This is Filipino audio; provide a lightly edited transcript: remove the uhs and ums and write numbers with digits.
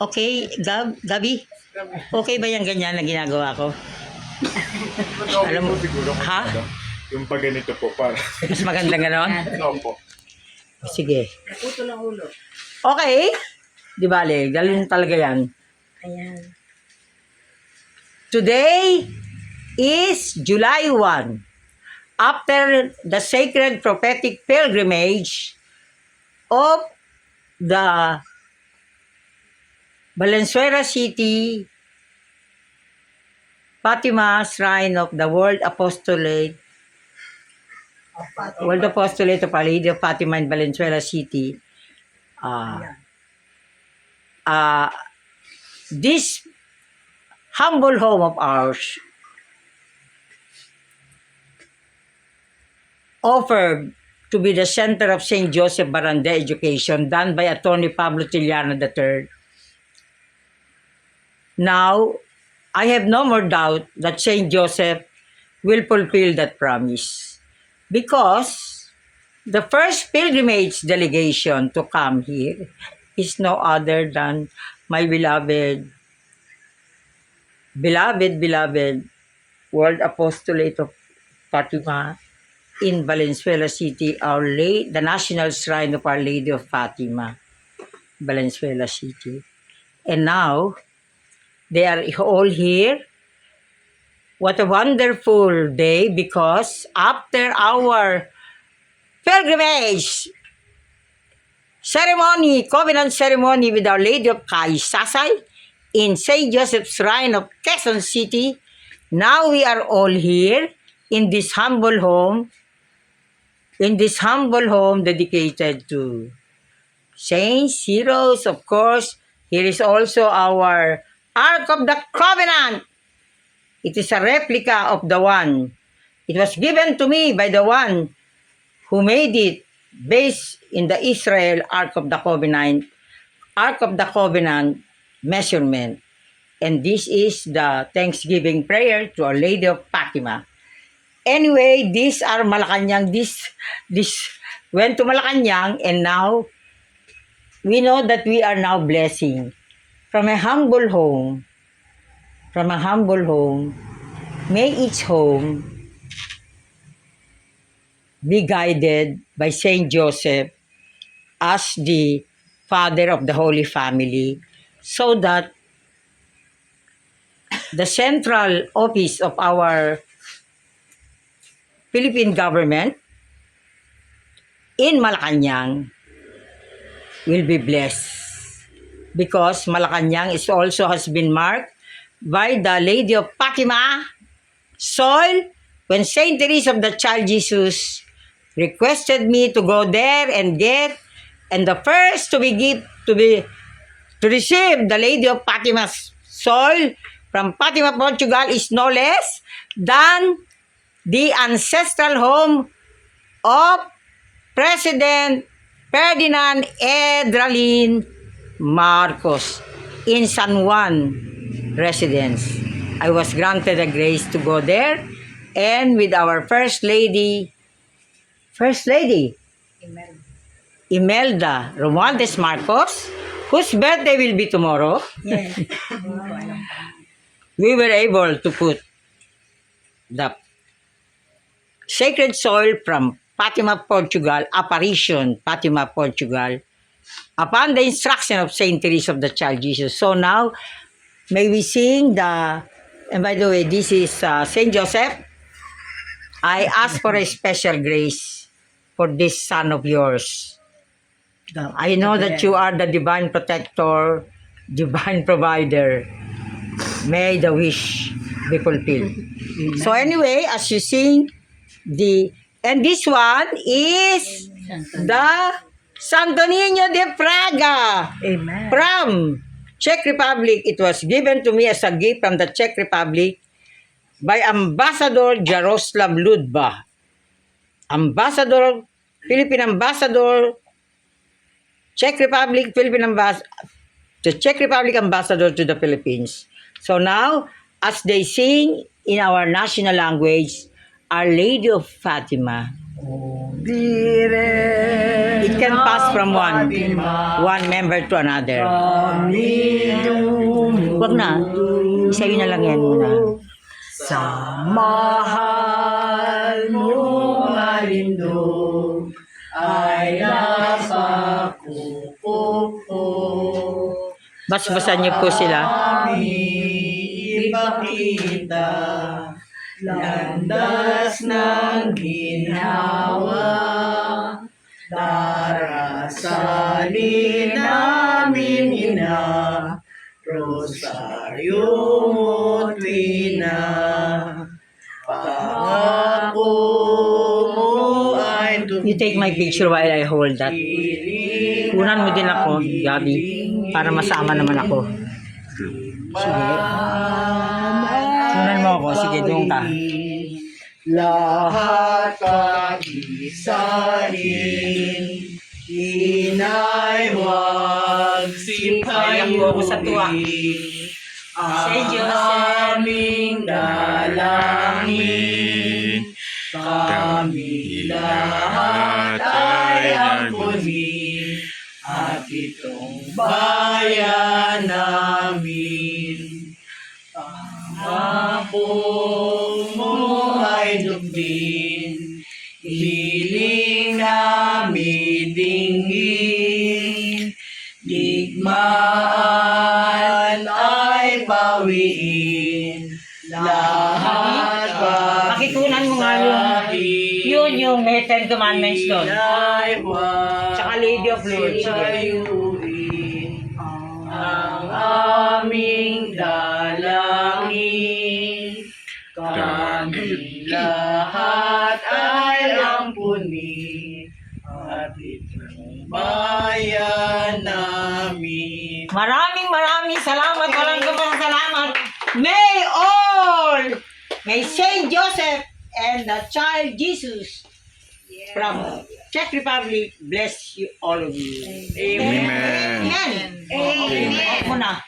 Okay, Gabi? Okay ba yung ganyan na ginagawa ko? Alam mo, siguro ha? Yung pag ganito po para. Mas maganda ganon? Opo. Sige. Naputo ng ulo. Okay. Di bale, galing talaga yan. Ayan. Today is July 1. After the sacred prophetic pilgrimage of the Valenzuela City, Fatima Shrine of the World Apostolate of Our Lady of Fatima in Valenzuela City. This humble home of ours offered to be the center of St. Joseph Barande education done by Attorney Pablo Tillano III. Now, I have no more doubt that St. Joseph will fulfill that promise because the first pilgrimage delegation to come here is no other than my beloved World Apostolate of Fatima in Valenzuela City, the National Shrine of Our Lady of Fatima, Valenzuela City. And now, they are all here. What a wonderful day because after our pilgrimage ceremony, covenant ceremony with Our Lady of Kaisasay in St. Joseph's Shrine of Quezon City, now we are all here in this humble home dedicated to saints, heroes, of course. Here is also our Ark of the Covenant. It is a replica of the one. It was given to me by the one who made it based in the Israel Ark of the Covenant measurement. And this is the Thanksgiving prayer to Our Lady of Fatima. Anyway, these are Malacanang. This went to Malacanang, and now we know that we are now blessing from a humble home. May each home be guided by Saint Joseph as the father of the Holy Family, so that the central office of our Philippine government in Malacanang will be blessed, because Malacanang has been marked by the Lady of Fatima soil. When Saint Teresa of the Child Jesus requested me to go there and the first to receive the Lady of Fatima's soil from Fatima, Portugal is no less than the ancestral home of President Ferdinand Edralin Marcos in San Juan residence. I was granted the grace to go there, and with our First Lady Imelda Romualdez Marcos, whose birthday will be tomorrow. Yes. We were able to put the sacred soil from Fatima, Portugal, Apparition, Fatima, Portugal, upon the instruction of Saint Teresa of the Child Jesus. So now, may we sing and by the way, this is Saint Joseph. I ask for a special grace for this son of yours. I know that you are the divine protector, divine provider. May the wish be fulfilled. So anyway, as you sing, and this one is the Santo Niño de Praga. Amen. From Czech Republic. It was given to me as a gift from the Czech Republic by Ambassador Jaroslav Ludba. Philippine Ambassador, the Czech Republic Ambassador to the Philippines. So now, as they sing in our national language, Our Lady of Fatima, it can pass from one member to another. Wag na. Isayo na lang yan muna. Sa mahal mong alindog ay napakukupo. Basbasan niyo po sila. Ipakita landas ng ginhawa. Darasalin namin ina, rosaryo mo tuwina. Pangako mo ay You take my picture while I hold that. Kunan mo din ako, Gabi, para masama naman ako. Sige. Kunan mo ako. Sige, doon ka. Lahat kagisahin, inay huwag Kaya po ako sa tuwa. Say, ang Joseph. aming dalangin. Kami lahat ay ampunin at itong bayan namin. Pangako mo ay dugdin, hiling namin dinggin, digmaan ay pawiin, lahat Pakikunan mo nga yung may 10 commandments doon. Tsaka Lady of Lourdes. Sige. Ang aming dalangin, kami lahat ay ampunin, at itong bayan namin. Maraming salamat. Walang kapang salamat. May Saint Joseph and the Child Jesus from Czech Republic bless you all of you. Amen. Amen. Amen. Off mo na.